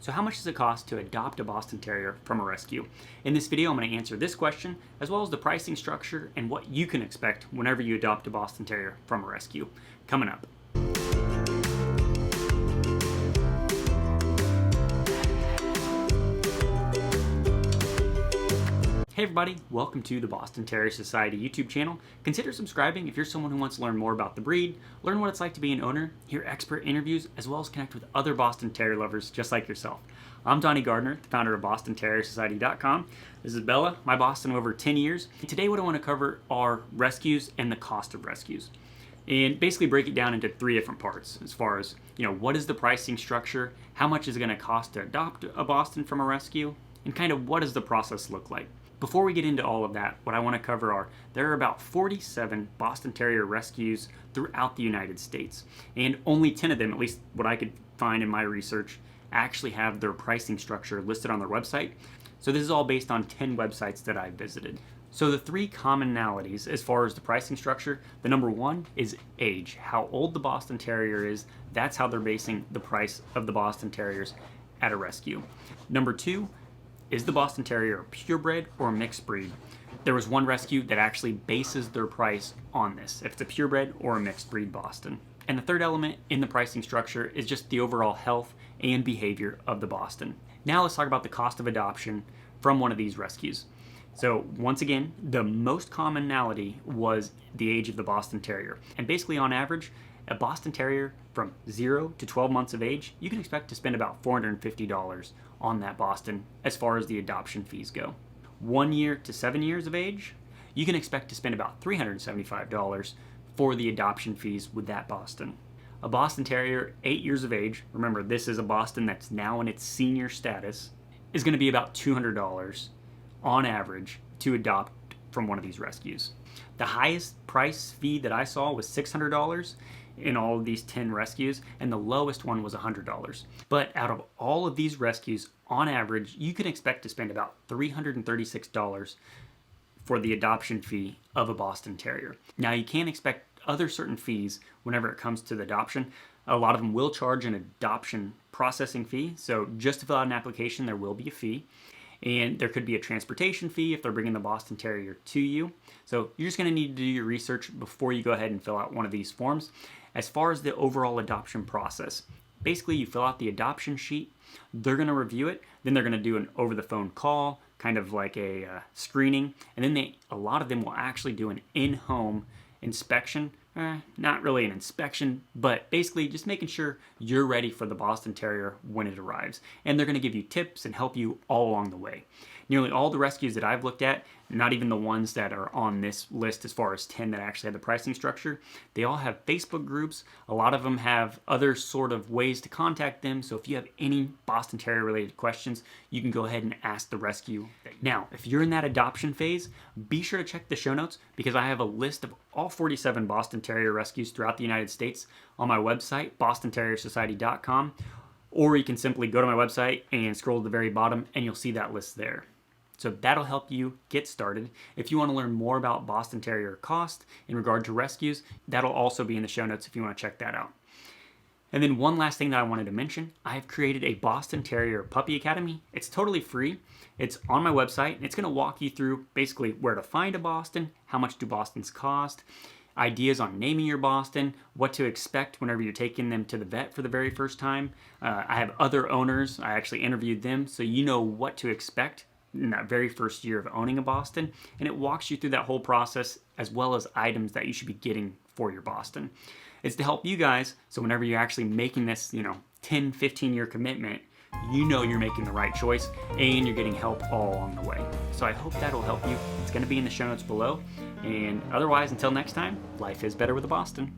So how much does it cost to adopt a Boston Terrier from a rescue? In this video, I'm going to answer this question, as well as the pricing structure and what you can expect whenever you adopt a Boston Terrier from a rescue. Coming up. Hey everybody, welcome to the Boston Terrier Society YouTube channel. Consider subscribing if you're someone who wants to learn more about the breed, learn what it's like to be an owner, hear expert interviews, as well as connect with other Boston Terrier lovers just like yourself. I'm Donnie Gardner, the founder of BostonTerrierSociety.com. This is Bella, my Boston of over 10 years. Today what I want to cover are rescues and the cost of rescues. And basically break it down into three different parts as far as, what is the pricing structure, how much is it going to cost to adopt a Boston from a rescue, and kind of what does the process look like. Before we get into all of that, what I want to cover are, there are about 47 Boston Terrier rescues throughout the United States. And only 10 of them, at least what I could find in my research, actually have their pricing structure listed on their website. So this is all based on 10 websites that I visited. So the three commonalities as far as the pricing structure, the number one is age. How old the Boston Terrier is, that's how they're basing the price of the Boston Terriers at a rescue. Number two, is the Boston Terrier a purebred or a mixed breed? There was one rescue that actually bases their price on this, if it's a purebred or a mixed breed Boston. And the third element in the pricing structure is just the overall health and behavior of the Boston. Now let's talk about the cost of adoption from one of these rescues. So once again, the most commonality was the age of the Boston Terrier. And basically on average, a Boston Terrier from 0 to 12 months of age, you can expect to spend about $450 on that Boston as far as the adoption fees go. 1 year to 7 years of age, you can expect to spend about $375 for the adoption fees with that Boston. A Boston Terrier 8 years of age, remember this is a Boston that's now in its senior status, is going to be about $200 on average to adopt from one of these rescues. The highest price fee that I saw was $600 in all of these 10 rescues, and the lowest one was $100. But out of all of these rescues, on average, you can expect to spend about $336 for the adoption fee of a Boston Terrier. Now, you can expect other certain fees whenever it comes to the adoption. A lot of them will charge an adoption processing fee, so just to fill out an application, there will be a fee. And there could be a transportation fee if they're bringing the Boston Terrier to you. So you're just going to need to do your research before you go ahead and fill out one of these forms. As far as the overall adoption process, basically you fill out the adoption sheet, they're going to review it, then they're going to do an over-the-phone call, kind of like a screening, and then a lot of them will actually do an in-home inspection. Not really an inspection, but basically just making sure you're ready for the Boston Terrier when it arrives. And they're going to give you tips and help you all along the way. Nearly all the rescues that I've looked at, not even the ones that are on this list as far as 10 that actually have the pricing structure, they all have Facebook groups. A lot of them have other sort of ways to contact them. So if you have any Boston Terrier related questions, you can go ahead and ask the rescue. Now, if you're in that adoption phase, be sure to check the show notes because I have a list of all 47 Boston Terrier rescues throughout the United States on my website, BostonTerrierSociety.com, or you can simply go to my website and scroll to the very bottom and you'll see that list there. So that'll help you get started. If you want to learn more about Boston Terrier cost in regard to rescues, that'll also be in the show notes if you want to check that out. And then one last thing that I wanted to mention, I've created a Boston Terrier Puppy Academy. It's totally free. It's on my website. And it's going to walk you through basically where to find a Boston, how much do Bostons cost, ideas on naming your Boston, what to expect whenever you're taking them to the vet for the very first time. I have other owners. I actually interviewed them, so you know what to expect in that very first year of owning a Boston. And it walks you through that whole process as well as items that you should be getting for your Boston. It's to help you guys, so whenever you're actually making this, 10, 15 year commitment, you know you're making the right choice and you're getting help all along the way. So I hope that'll help you. It's going to be in the show notes below. And otherwise, until next time, life is better with a Boston.